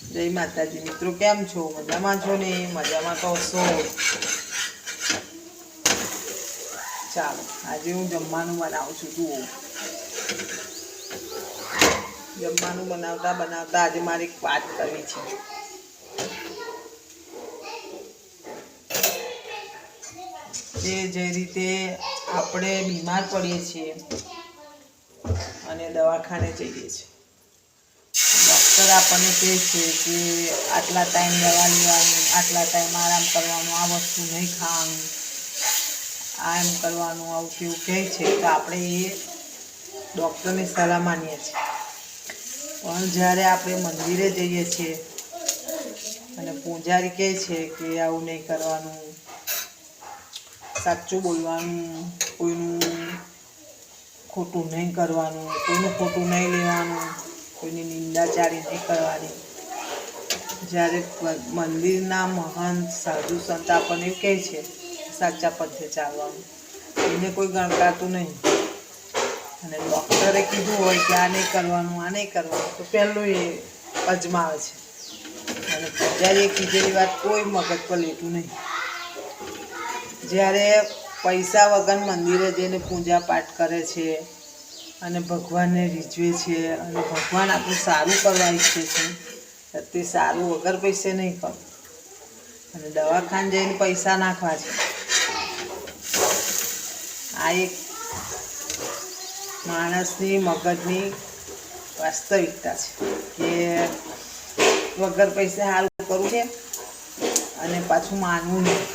જય માતાજી મિત્રો, કેમ છો? મજામાં છો ને? મજામાં તો હશો. ચાલો આજે હું જમવાનું બનાવું છું. જુઓ, જમવાનું બનાવતા બનાવતા આજે મારે એક વાત કરવી છે. જે રીતે આપણે બીમાર પડીએ છીએ અને દવાખાને જઈએ છીએ, ડૉક્ટર આપણને કહે છે કે આટલા ટાઈમ દવા લેવાની, આટલા ટાઈમ આરામ કરવાનું, આ વસ્તુ નહીં ખાવાનું, આ એમ કરવાનું, આવું કેવું કહે છે તો આપણે એ ડૉક્ટરની સલાહ માનીએ છીએ. પણ જ્યારે આપણે મંદિરે જઈએ છીએ અને પૂજારી કહે છે કે આવું નહીં કરવાનું, સાચું બોલવાનું, કોઈનું ખોટું નહીં કરવાનું, કોઈનું ખોટું નહીં લેવાનું, કોઈની નિંદાચારી નહીં કરવાની, જ્યારે મંદિરના મહંત સાધુ સંત આપણને એવું કહે છે સાચા પથે ચાલવાનું, એને કોઈ ગણકારતું નહીં. અને ડૉક્ટરે કીધું હોય કે આ નહીં કરવાનું, આ નહીં કરવાનું, તો પહેલું એ અજમાવે છે. અને પૂજારીએ કીધેલી વાત કોઈ મગજ પર લેતું નહીં. જ્યારે પૈસા વગર મંદિરે જઈને પૂજા પાઠ કરે છે અને ભગવાનને રીઝવે છે અને ભગવાન આપણું સારું કરવા ઈચ્છે છે, તે સારું વગર પૈસે નહીં કરવું. અને દવાખાને જઈને પૈસા નાખવા છે. આ એક માણસની મગજની વાસ્તવિકતા છે કે વગર પૈસે સારું કરવું છે અને પાછું માનવું નહીં.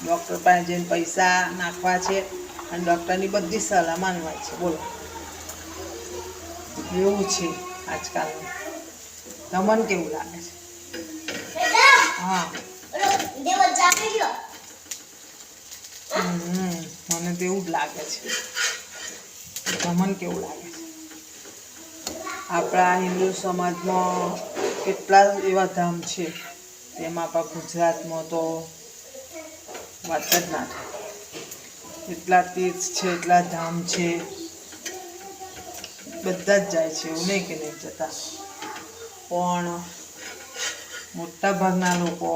ડૉક્ટર પાસે જઈને પૈસા નાખવા છે અને ડૉક્ટરની બધી સલાહ માનવા છે. બોલો, એવું છે આજકાલનું. તમને કેવું લાગે છે? હા, મને તો એવું જ લાગે છે. તમને કેવું લાગે છે? આપણા હિન્દુ સમાજમાં કેટલા એવા ધામ છે, તેમાં આપણા ગુજરાતમાં તો વાત જ ના થાય. એટલા તીર્થ છે, એટલા ધામ છે, બધા જ જાય છે, એવું નહીં કે નહીં જતા. પણ મોટા ભાગના લોકો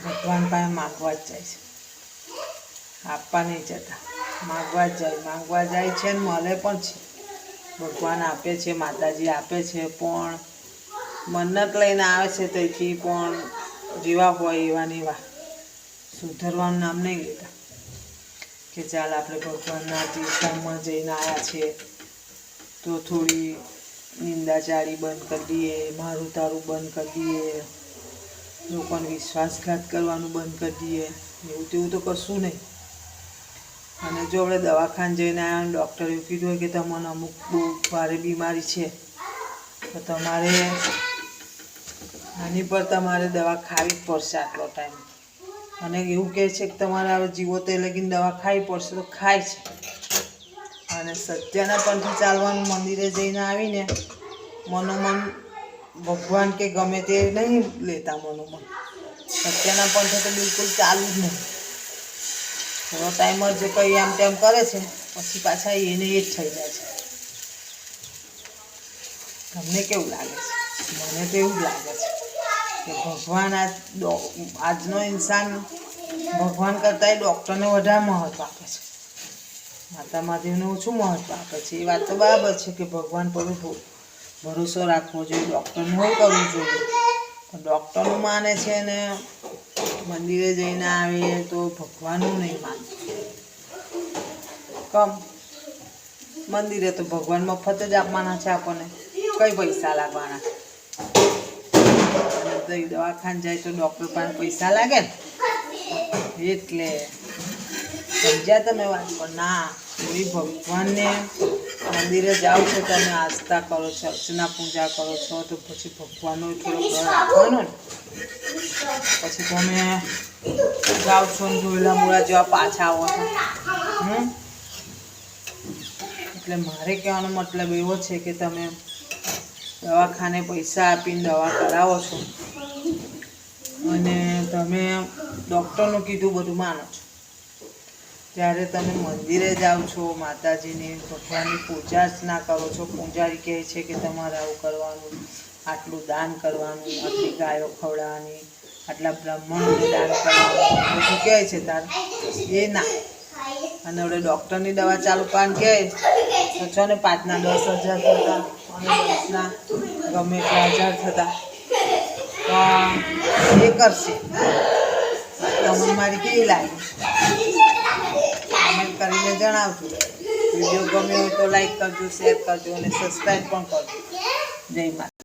ભગવાન પાસે માગવા જ જાય છે, આપવા નહીં જતા. માગવા જ જાય, માગવા જાય છે ને મળે પણ છે. ભગવાન આપે છે, માતાજી આપે છે, પણ મન્નત લઈને આવે છે તેથી પણ જેવા હોય એવા ને એવા સુધરવાનું નામ નહીં લેતા. કે ચાલ આપણે ભગવાનના તીર્થમાં જઈને આવ્યા છે તો થોડી નિંદાચારી બંધ કરી દઈએ, મારું તારું બંધ કરી દઈએ, લોકોને વિશ્વાસઘાત કરવાનું બંધ કરી દઈએ. એવું તેવું તો કશું નહીં. અને જો આપણે દવાખાને જઈને આવ્યા અને ડૉક્ટરે એવું કીધું હોય કે તમને અમુક બહુ ભારે બીમારી છે તો તમારે આની પર તમારે દવા ખાવી જ પડશે આટલો ટાઈમ. અને એવું કહે છે કે તમારે હવે જીવો તે લગીને દવા ખાવી પડશે તો ખાય છે. અને સત્યના પંથે ચાલવાનું, મંદિરે જઈને આવીને મનોમન ભગવાન કે ગમે તે નહીં લેતા. મનોમન સત્યના પંથે તો બિલકુલ ચાલુ જ નહીં. થોડો ટાઈમ જ કંઈ આમ તેમ કરે છે, પછી પાછા એને એ જ થઈ જાય છે. તમને કેવું લાગે છે? મને તો એવું જ લાગે છે કે ભગવાન આજનો ઇન્સાન ભગવાન કરતાં ડૉક્ટરને વધારે મહત્ત્વ આપે છે, માતા મહાદેવને ઓછું મહત્ત્વ આપે છે. એ વાત તો બરાબર છે કે ભગવાન પર ભરોસો રાખવો જોઈએ, ડૉક્ટરનું હોય કરવું જોઈએ. પણ ડૉક્ટરનું માને છે ને મંદિરે જઈને આવીએ તો ભગવાનનું નહીં માનતું. કમ મંદિરે તો ભગવાન મફત જ આપવાના છે આપણને, કઈ પૈસા લાગવાના? અને દવાખાને જાય તો ડૉક્ટર પાસે પૈસા લાગે ને, એટલે સમજ્યા તમે વાત? પણ ના, એ ભગવાનને મંદિરે જાઓ છો, તમે આસ્થા કરો છો, અર્ચના પૂજા કરો છો, તો પછી ભગવાનનો થોડો ડર રાખવાનો ને. પછી તમે જાઓ છો ને જોયેલા મૂળા જેવા પાછા આવો છો. એટલે મારે કહેવાનો મતલબ એવો છે કે તમે દવાખાને પૈસા આપીને દવા કરાવો છો અને તમે ડૉક્ટરનું કીધું બધું માનો છો, ત્યારે તમે મંદિરે જાઓ છો, માતાજીની ભગવાનની પૂજા અર્ચના કરો છો, પૂજારી કહે છે કે તમારે આવું કરવાનું, આટલું દાન કરવાનું, આટલી ગાયો ખવડાવવાની, આટલા બ્રાહ્મણોને દાન કરવાનું બધું કહે છે તાર એ ના. અને હવે ડૉક્ટરની દવા ચાલુ પાન કહે તો છો ને 5ના 10,000 થતા અને 10ના ગમે એટલા હજાર થતા તો એ કરશે. તમને મારી કેવી લાગી કમેન્ટ કરીને જણાવજો. વિડીયો ગમ્યો હોય તો લાઈક કરજો, શેર કરજો અને સબસ્ક્રાઈબ પણ કરજો. જય માતા.